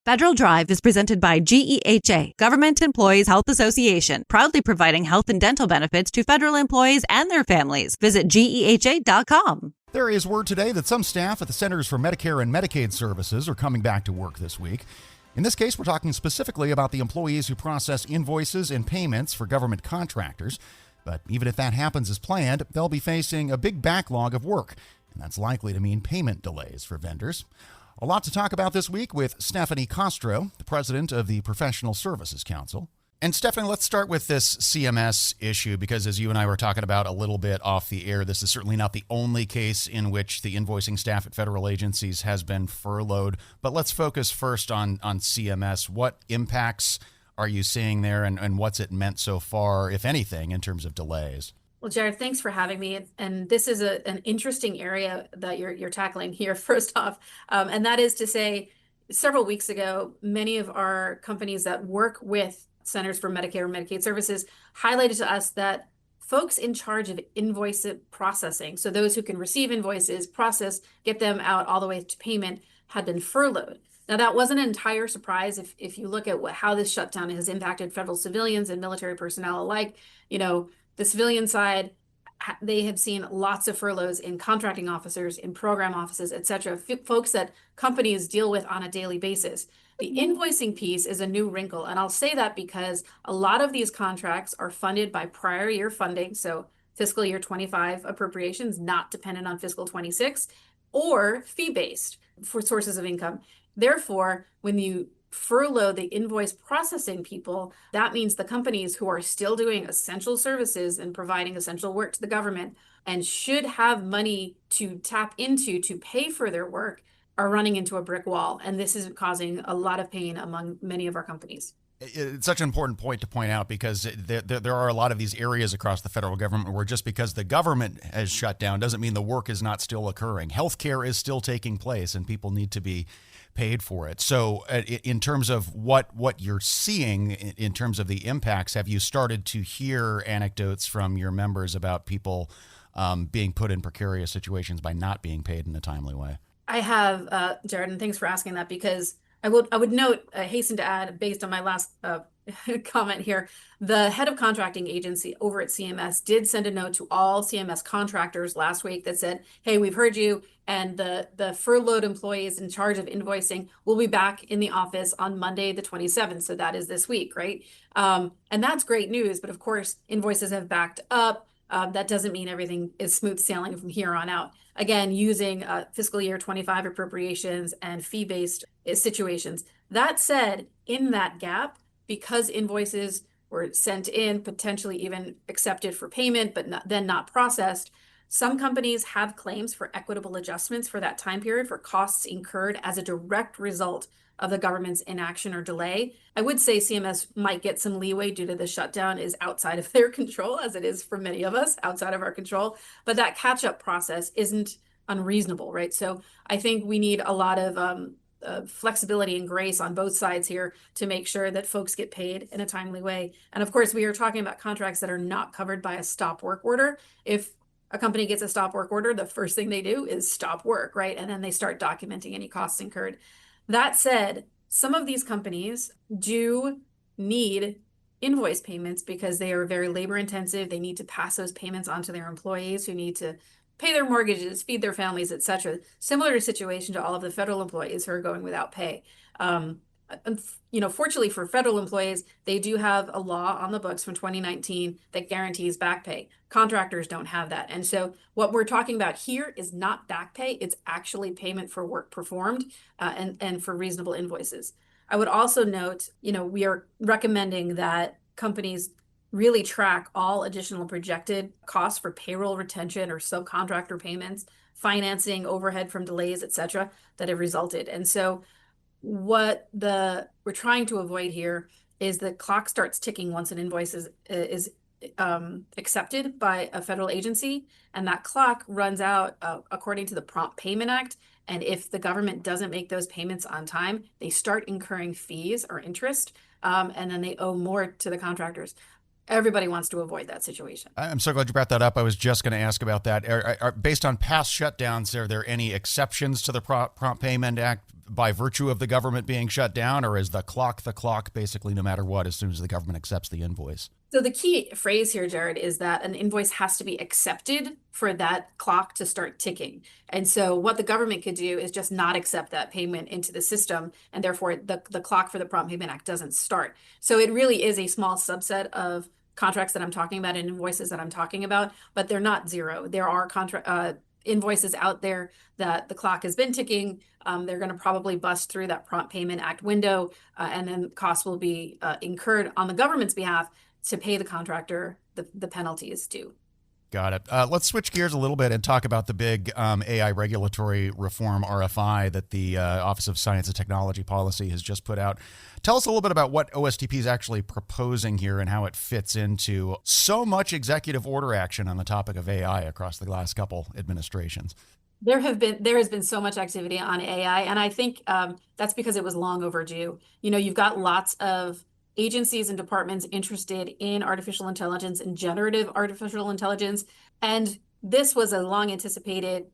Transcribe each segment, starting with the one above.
Federal Drive is presented by GEHA, Government Employees Health Association, proudly providing health and dental benefits to federal employees and their families. Visit GEHA.com. There is word today that some staff at the Centers for Medicare and Medicaid Services are coming back to work this week. In this case, we're talking specifically about the employees who process invoices and payments for government contractors. But even if that happens as planned, they'll be facing a big backlog of work, and that's likely to mean payment delays for vendors. A lot to talk about this week with Stephanie Kostro, the president of the Professional Services Council. And Stephanie, let's start with this CMS issue, because as you and I were talking about a little bit off the air, this is certainly not the only case in which the invoicing staff at federal agencies has been furloughed. But let's focus first on CMS. What impacts are you seeing there, and what's it meant so far, if anything, in terms of delays? Well, Jared, thanks for having me. And this is an interesting area that you're tackling here, first off. And that is to say, several weeks ago, many of our companies that work with Centers for Medicare and Medicaid Services highlighted to us that folks in charge of invoice processing, so those who can receive invoices, process, get them out all the way to payment, had been furloughed. Now, that wasn't an entire surprise if you look at how this shutdown has impacted federal civilians and military personnel alike. The civilian side, they have seen lots of furloughs in contracting officers, in program offices, et cetera, folks that companies deal with on a daily basis. The invoicing piece is a new wrinkle. And I'll say that because a lot of these contracts are funded by prior year funding. So fiscal year 25 appropriations, not dependent on fiscal 26, or fee-based for sources of income. Therefore, when you furlough the invoice processing people, that means the companies who are still doing essential services and providing essential work to the government and should have money to tap into to pay for their work are running into a brick wall. And this is causing a lot of pain among many of our companies. It's such an important point to point out, because there are a lot of these areas across the federal government where just because the government has shut down doesn't mean the work is not still occurring. Healthcare is still taking place and people need to be paid for it. So in terms of what you're seeing in terms of the impacts, have you started to hear anecdotes from your members about people being put in precarious situations by not being paid in a timely way? I have, Jared, and thanks for asking that, because I would note, hasten to add, based on my last comment here, the head of contracting agency over at CMS did send a note to all CMS contractors last week that said, hey, we've heard you, and the furloughed employees in charge of invoicing will be back in the office on Monday, the 27th. So that is this week, right? And that's great news. But of course, invoices have backed up. That doesn't mean everything is smooth sailing from here on out. Again, using fiscal year 25 appropriations and fee-based situations. That said, in that gap, because invoices were sent in, potentially even accepted for payment, but then not processed, some companies have claims for equitable adjustments for that time period for costs incurred as a direct result of the government's inaction or delay. I would say CMS might get some leeway due to the shutdown is outside of their control, as it is for many of us, outside of our control. But that catch-up process isn't unreasonable, right? So I think we need a lot of flexibility and grace on both sides here to make sure that folks get paid in a timely way. And of course, we are talking about contracts that are not covered by a stop work order. If a company gets a stop work order, the first thing they do is stop work, right? And then they start documenting any costs incurred. That said, some of these companies do need invoice payments because they are very labor intensive. They need to pass those payments on to their employees who need to pay their mortgages, feed their families, et cetera. Similar situation to all of the federal employees who are going without pay. Fortunately for federal employees, they do have a law on the books from 2019 that guarantees back pay. Contractors don't have that. And so what we're talking about here is not back pay. It's actually payment for work performed and for reasonable invoices. I would also note, we are recommending that companies really track all additional projected costs for payroll retention or subcontractor payments, financing, overhead from delays, et cetera, that have resulted. And so what we're trying to avoid here is the clock starts ticking once an invoice is accepted by a federal agency, and that clock runs out according to the Prompt Payment Act. And if the government doesn't make those payments on time, they start incurring fees or interest, and then they owe more to the contractors. Everybody wants to avoid that situation. I'm so glad you brought that up. I was just going to ask about that. Based on past shutdowns, are there any exceptions to the Prompt Payment Act by virtue of the government being shut down, or is the clock basically no matter what as soon as the government accepts the invoice? So the key phrase here, Jared, is that an invoice has to be accepted for that clock to start ticking. And so what the government could do is just not accept that payment into the system, and therefore the clock for the Prompt Payment Act doesn't start. So it really is a small subset of contracts that I'm talking about and invoices that I'm talking about, but they're not zero. There are invoices out there that the clock has been ticking. They're going to probably bust through that Prompt Payment Act window, and then costs will be incurred on the government's behalf to pay the contractor the penalties due. Got it. Let's switch gears a little bit and talk about the big AI regulatory reform RFI that the Office of Science and Technology Policy has just put out. Tell us a little bit about what OSTP is actually proposing here and how it fits into so much executive order action on the topic of AI across the last couple administrations. There has been so much activity on AI, and I think that's because it was long overdue. You've got lots of agencies and departments interested in artificial intelligence and generative artificial intelligence. And this was a long anticipated,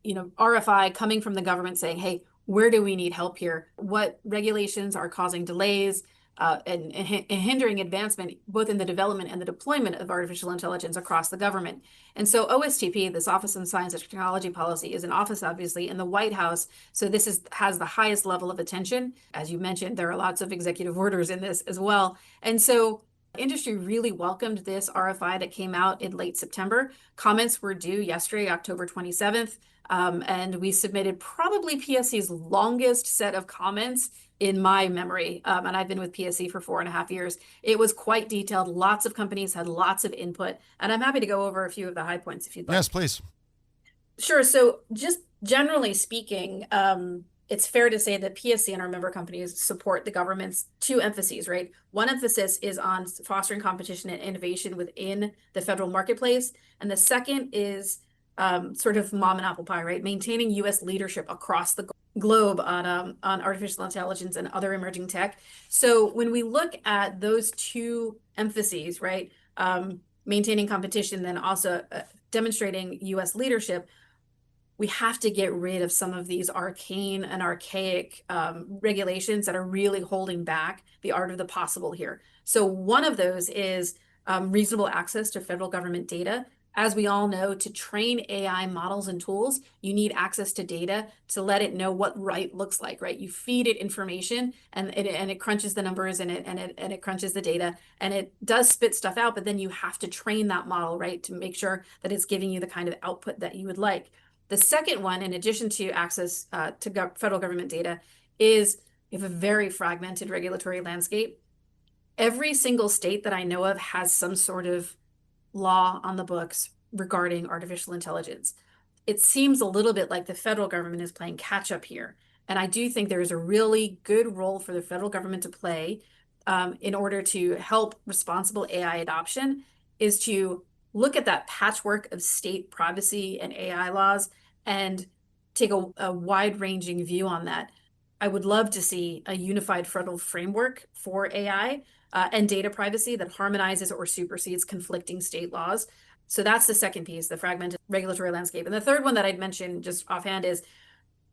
RFI coming from the government saying, hey, where do we need help here? What regulations are causing delays and hindering advancement, both in the development and the deployment of artificial intelligence across the government? And so OSTP, this Office of Science and Technology Policy, is an office, obviously, in the White House. So this has the highest level of attention. As you mentioned, there are lots of executive orders in this as well. And so industry really welcomed this RFI that came out in late September. Comments were due yesterday, October 27th. And we submitted probably PSC's longest set of comments in my memory. And I've been with PSC for 4.5 years. It was quite detailed. Lots of companies had lots of input. And I'm happy to go over a few of the high points if you'd like. Yes, please. Sure. So just generally speaking, it's fair to say that PSC and our member companies support the government's two emphases, right? One emphasis is on fostering competition and innovation within the federal marketplace. And the second is sort of mom and apple pie, right? Maintaining U.S. leadership across the globe on artificial intelligence and other emerging tech. So when we look at those two emphases, right, maintaining competition, then also demonstrating U.S. leadership, we have to get rid of some of these arcane and archaic regulations that are really holding back the art of the possible here. So one of those is reasonable access to federal government data. As we all know, to train AI models and tools, you need access to data to let it know what right looks like, right? You feed it information and it crunches the numbers and it crunches the data and it does spit stuff out, but then you have to train that model, right, to make sure that it's giving you the kind of output that you would like. The second one, in addition to access to federal government data, is we have a very fragmented regulatory landscape. Every single state that I know of has some sort of law on the books regarding artificial intelligence. It seems a little bit like the federal government is playing catch up here. And I do think there is a really good role for the federal government to play in order to help responsible AI adoption, is to look at that patchwork of state privacy and AI laws and take a wide-ranging view on that. I would love to see a unified federal framework for AI and data privacy that harmonizes or supersedes conflicting state laws. So that's the second piece, the fragmented regulatory landscape. And the third one that I'd mention just offhand is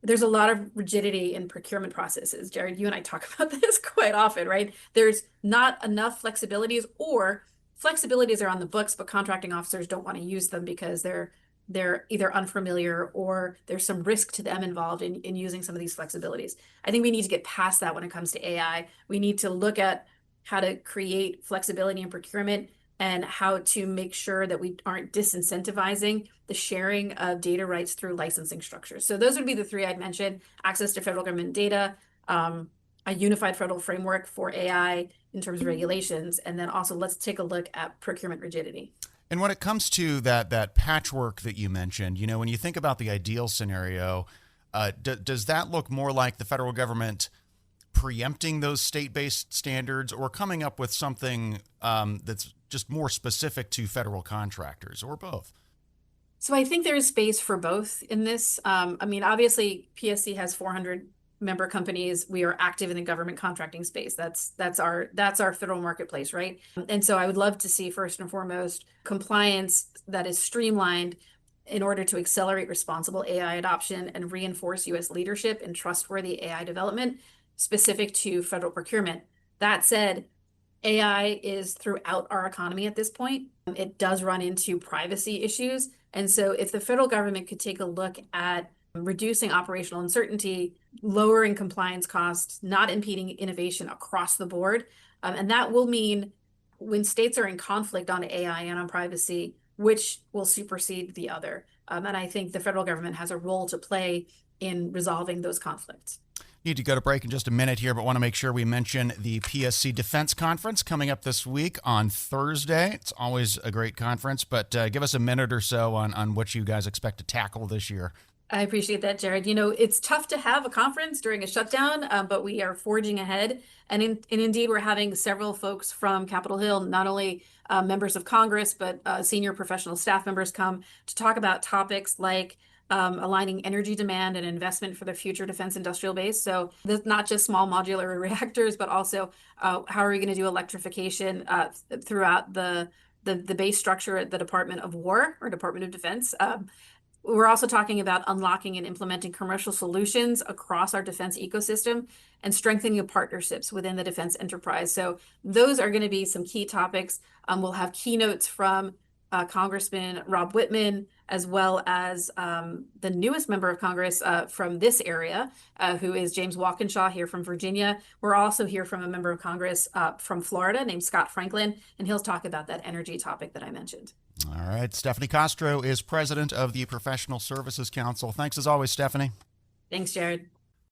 there's a lot of rigidity in procurement processes. Jared, you and I talk about this quite often, right? There's not enough flexibilities, or flexibilities are on the books, but contracting officers don't want to use them because they're either unfamiliar or there's some risk to them involved in using some of these flexibilities. I think we need to get past that when it comes to AI. We need to look at how to create flexibility in procurement and how to make sure that we aren't disincentivizing the sharing of data rights through licensing structures. So those would be the three I'd mention: access to federal government data, a unified federal framework for AI in terms of regulations, and then also let's take a look at procurement rigidity. And when it comes to that patchwork that you mentioned, when you think about the ideal scenario, does that look more like the federal government preempting those state-based standards, or coming up with something that's just more specific to federal contractors, or both? So I think there is space for both in this. Obviously, PSC has 400 member companies. We are active in the government contracting space. That's our federal marketplace, right? And so I would love to see, first and foremost, compliance that is streamlined, in order to accelerate responsible AI adoption and reinforce U.S. leadership in trustworthy AI development specific to federal procurement. That said, AI is throughout our economy at this point. It does run into privacy issues. And so if the federal government could take a look at reducing operational uncertainty, lowering compliance costs, not impeding innovation across the board, and that will mean when states are in conflict on AI and on privacy, which will supersede the other. And I think the federal government has a role to play in resolving those conflicts. Need to go to break in just a minute here, but want to make sure we mention the PSC Defense Conference coming up this week on Thursday. It's always a great conference, but give us a minute or so on what you guys expect to tackle this year. I appreciate that, Jared. It's tough to have a conference during a shutdown, but we are forging ahead. And indeed, we're having several folks from Capitol Hill, not only members of Congress, but senior professional staff members come to talk about topics like aligning energy demand and investment for the future defense industrial base. So that's not just small modular reactors, but also how are we going to do electrification throughout the base structure at the Department of War or Department of Defense. We're also talking about unlocking and implementing commercial solutions across our defense ecosystem and strengthening the partnerships within the defense enterprise. So those are going to be some key topics. We'll have keynotes from Congressman Rob Whitman, as well as the newest member of Congress from this area, who is James Walkinshaw here from Virginia. We're also here from a member of Congress from Florida named Scott Franklin, and he'll talk about that energy topic that I mentioned. All right. Stephanie Kostro is president of the Professional Services Council. Thanks as always, Stephanie. Thanks, Jared.